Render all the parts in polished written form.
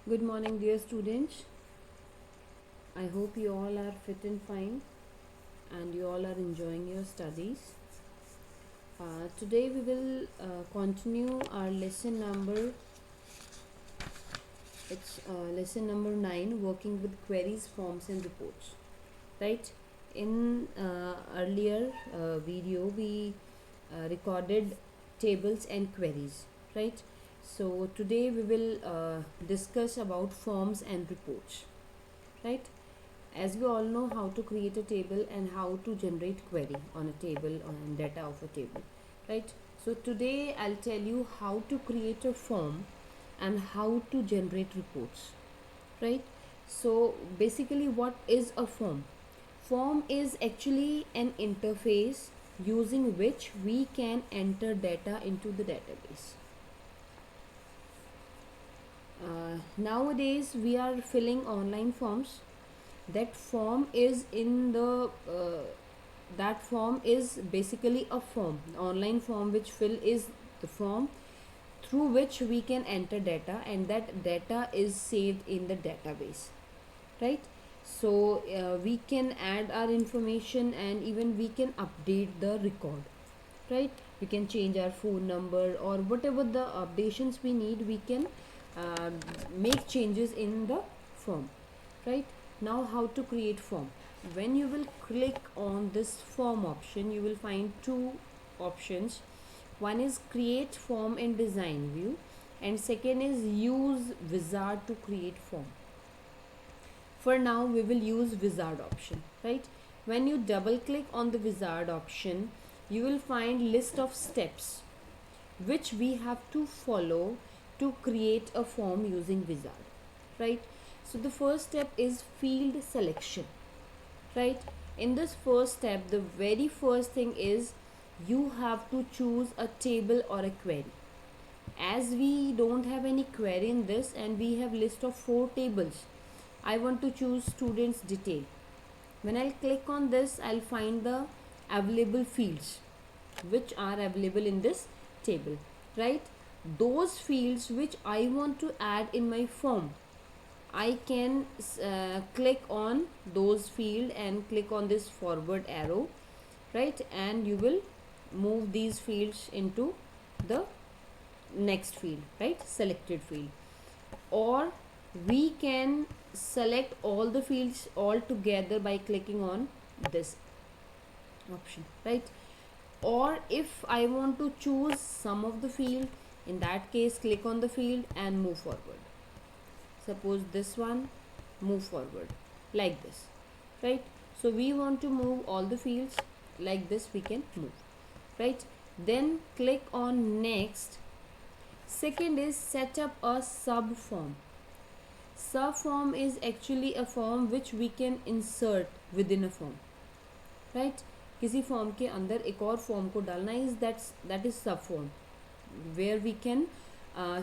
Good morning, dear students. I hope you all are fit and fine and you all are enjoying your studies. Today we will continue our lesson number. It's lesson number 9, working with queries, forms, and reports. Right? In earlier video, we recorded tables and queries. Right? So today we will discuss about forms and reports. Right? As we all know how to create a table and how to generate query on a table and data of a table, right? So today I'll tell you how to create a form and how to generate reports, right? So basically, what is a form? Form is actually an interface using which we can enter data into the database. Nowadays we are filling online forms. That form is in the that form is basically a form, online form which fill is the form through which we can enter data, and that data is saved in the database, right? So we can add our information and even we can update the record, right? We can change our phone number or whatever the updations we need. We can uh, make changes in the form, right? Now how to create form? When you will click on this form option, you will find two options. One is create form in design view, and second is use wizard to create form. For now we will use wizard option, right? When you double click on the wizard option, you will find list of steps which we have to follow to create a form using wizard, right? So the first step is field selection, right? In this first step, the very first thing is you have to choose a table or a query. As we don't have any query in this and we have list of 4 tables, I want to choose students detail. When I'll click on this, I'll find the available fields which are available in this table, right? Those fields which I want to add in my form, I can click on those field and click on this forward arrow, right? And you will move these fields into the next field, right? Selected field. Or we can select all the fields all together by clicking on this option, right? Or if I want to choose some of the field, in that case click on the field and move forward. Suppose this one, move forward like this, right? So we want to move all the fields like this, we can move, right? Then click on next. Second is set up a sub form. Sub form is actually a form which we can insert within a form, right? किसी form के अंदर एक और form को डालना is that is सब form where we can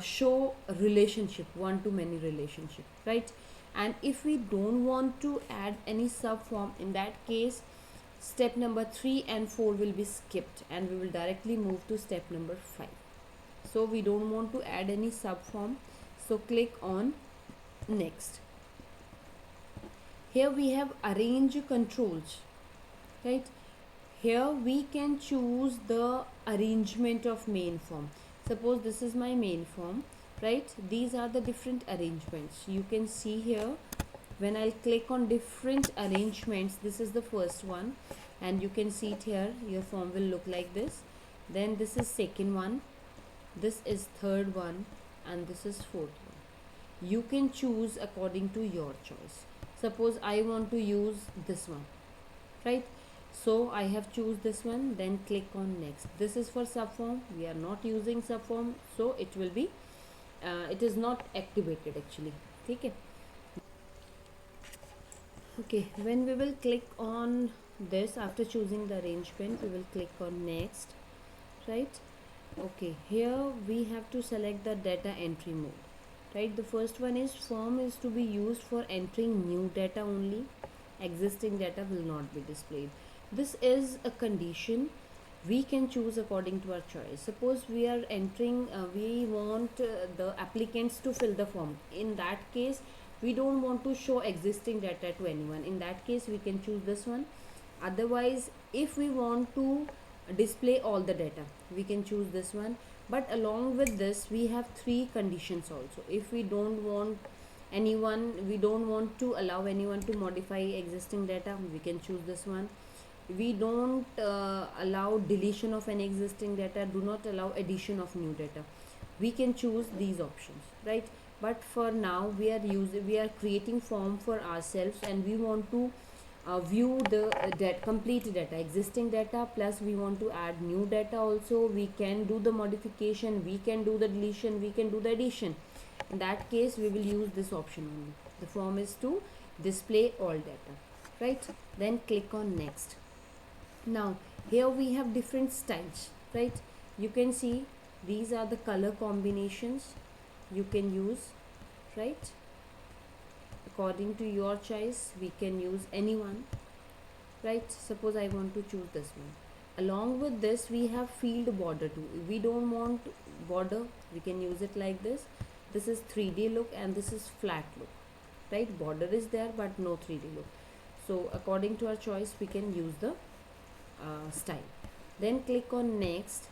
show relationship, one to many relationship, right? And if we don't want to add any sub form, in that case step number 3 and 4 will be skipped and we will directly move to step number 5. So we don't want to add any sub form, so click on next. Here we have arrange controls, right? Here we can choose the arrangement of main form. Suppose this is my main form, right? These are the different arrangements you can see here. When I'll click on different arrangements, this is the first one and you can see it here. Your form will look like this. Then this is second one, this is third one, and this is fourth one. You can choose according to your choice. Suppose I want to use this one, right? So I have choose this one, then click on next. This is for subform, we are not using subform, so it will be it is not activated actually. Okay. Okay, when we will click on this, after choosing the arrangement, we will click on next, right? Okay, here we have to select the data entry mode, right? The first one is form is to be used for entering new data only. Existing data will not be displayed. This is a condition we can choose according to our choice. Suppose we are entering, we want the applicants to fill the form. In that case, we don't want to show existing data to anyone. In that case, we can choose this one. Otherwise, if we want to display all the data, we can choose this one. But along with this, we have three conditions also. If we don't want anyone, we don't want to allow anyone to modify existing data, we can choose this one. We don't allow deletion of an existing data, do not allow addition of new data, we can choose these options, right? But for now we are creating form for ourselves, and we want to view the complete data, existing data, plus we want to add new data also. We can do the modification, we can do the deletion, we can do the addition. In that case, we will use this option only. The form is to display all data, right? Then click on next. Now here we have different styles, right? You can see these are the color combinations you can use, right? According to your choice, we can use any one, right? Suppose I want to choose this one. Along with this, we have field border too. If we don't want border, we can use it like this. This is 3D look and this is flat look, right? Border is there but no 3D look. So according to our choice, we can use the style. Then click on next.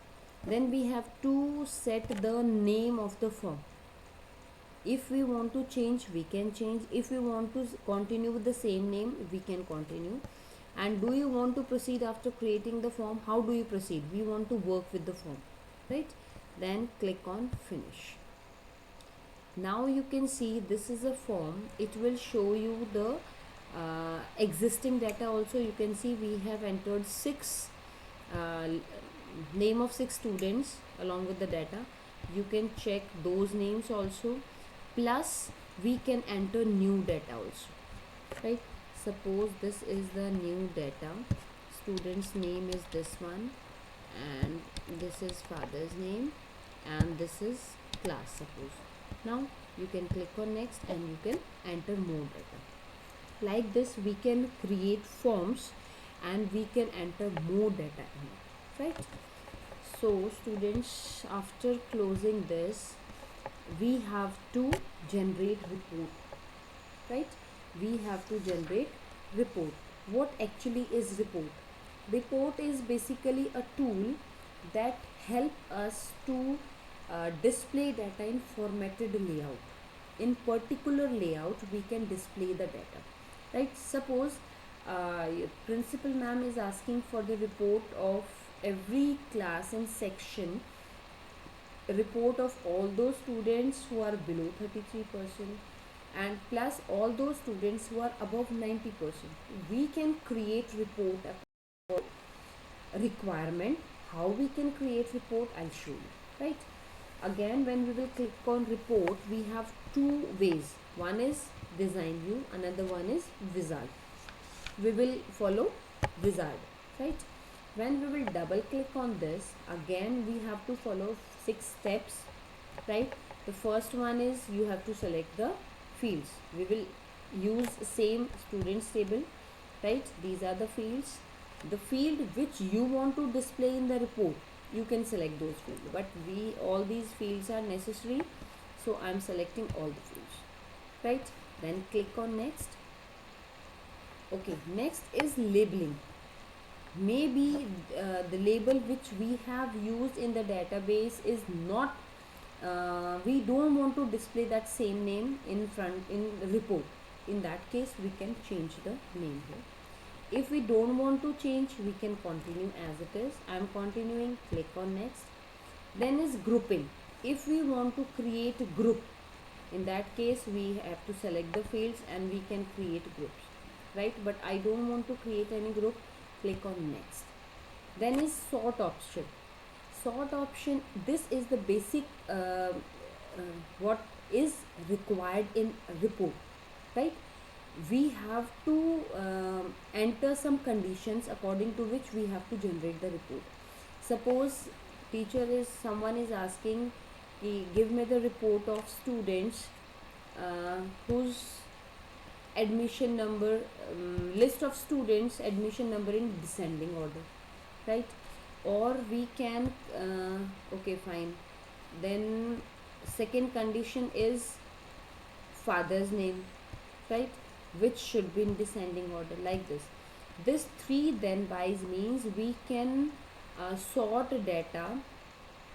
Then we have to set the name of the form. If we want to change, we can change. If we want to continue with the same name, we can continue. And do you want to proceed after creating the form? How do you proceed? We want to work with the form, right? Then click on finish. Now you can see this is a form. It will show you the existing data also. You can see we have entered name of 6 students along with the data. You can check those names also, plus we can enter new data also, right? Suppose this is the new data. Student's name is this one, and this is father's name, and this is class, suppose. Now you can click on next and you can enter more data. Like this we can create forms and we can enter more data in it, right? So students, after closing this, we have to generate report, right? We have to generate report. What actually is report? Report is basically a tool that help us to display data in formatted layout. In particular layout, we can display the data, right? Suppose principal ma'am is asking for the report of every class and section, report of all those students who are below 33% and plus all those students who are above 90%. We can create report requirement. How we can create report, I'll show you, right? Again, when we will click on report, we have two ways. One is design view, another one is wizard. We will follow wizard, right? When we will double click on this, again we have to follow 6 steps, right? The first one is you have to select the fields. We will use same students table, right? These are the fields. The field which you want to display in the report, you can select those fields, but all these fields are necessary, so I'm selecting all the fields, right? Then click on next. Okay, next is labeling. Maybe the label which we have used in the database is not, we don't want to display that same name in the report. In that case, we can change the name here. If we don't want to change, we can continue as it is. I am continuing. Click on next. Then is grouping. If we want to create a group, in that case we have to select the fields and we can create groups, right? But I don't want to create any group. Click on next. Then is sort option. Sort option, this is the basic what is required in a report, right? We have to enter some conditions according to which we have to generate the report. Suppose someone is asking, give me the report of students whose admission number, list of students admission number in descending order, right? or we can okay, fine. Then second condition is father's name, right, which should be in descending order, like this three then bys means we can sort data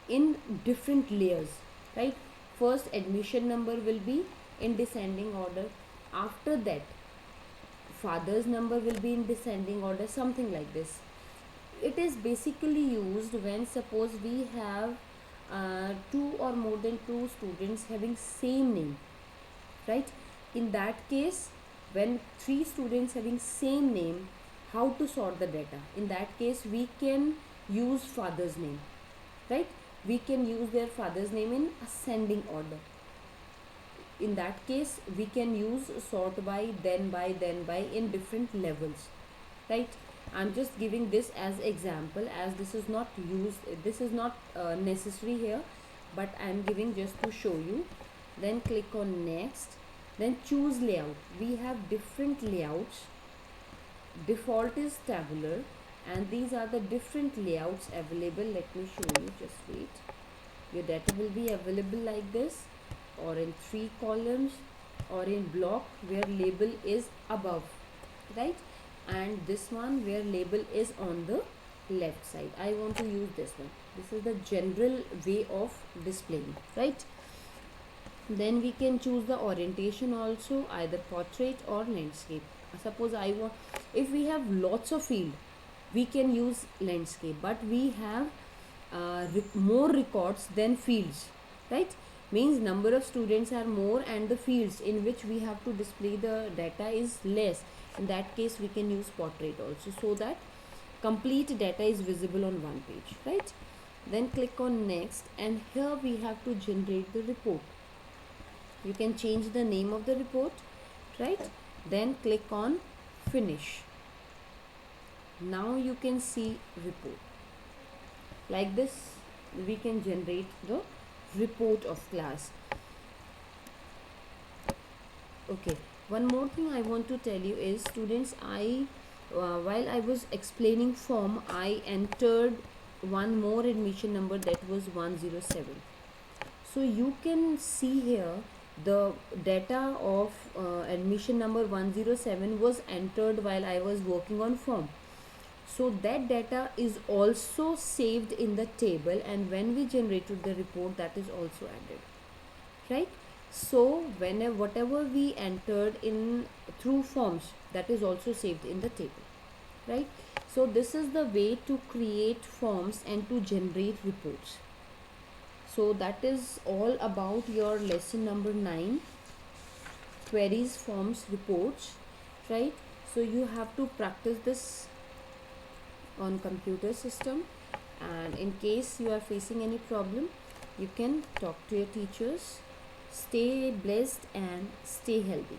in different layers, right. First admission number will be in descending order, after that father's number will be in descending order, something like this. It is basically used when suppose we have two or more than two students having same name, right. In that case, when three students having same name, how to sort the data? In that case we can use father's name, right. We can use their father's name in ascending order. In that case we can use sort by, then by in different levels, right. I'm just giving this as example, as this is not used, this is not necessary here, but I'm giving just to show you. Then click on next, then choose layout. We have different layouts. Default is tabular, and these are the different layouts available. Let me show you, just wait. Your data will be available like this, or in three columns, or in block where label is above, right. And this one where label is on the left side. I want to use this one. This is the general way of displaying, right. Then we can choose the orientation also, either portrait or landscape. Suppose I want, if we have lots of field, we can use landscape, but we have more records than fields, right. Means number of students are more and the fields in which we have to display the data is less. In that case we can use portrait also, so that complete data is visible on one page, right. Then click on next, and here we have to generate the report. You can change the name of the report, right. Then click on finish. Now you can see report like this. We can generate the report of class. Okay, one more thing I want to tell you is, students, I while I was explaining form, I entered one more admission number, that was 107. So you can see here the data of admission number 107 was entered while I was working on form. So that data is also saved in the table, and when we generated the report, that is also added, right. So whenever whatever we entered in through forms, that is also saved in the table, right. So this is the way to create forms and to generate reports. So that is all about your lesson number 9, queries, forms, reports, right. So you have to practice this on computer system, and in case you are facing any problem, you can talk to your teachers. Stay blessed and stay healthy.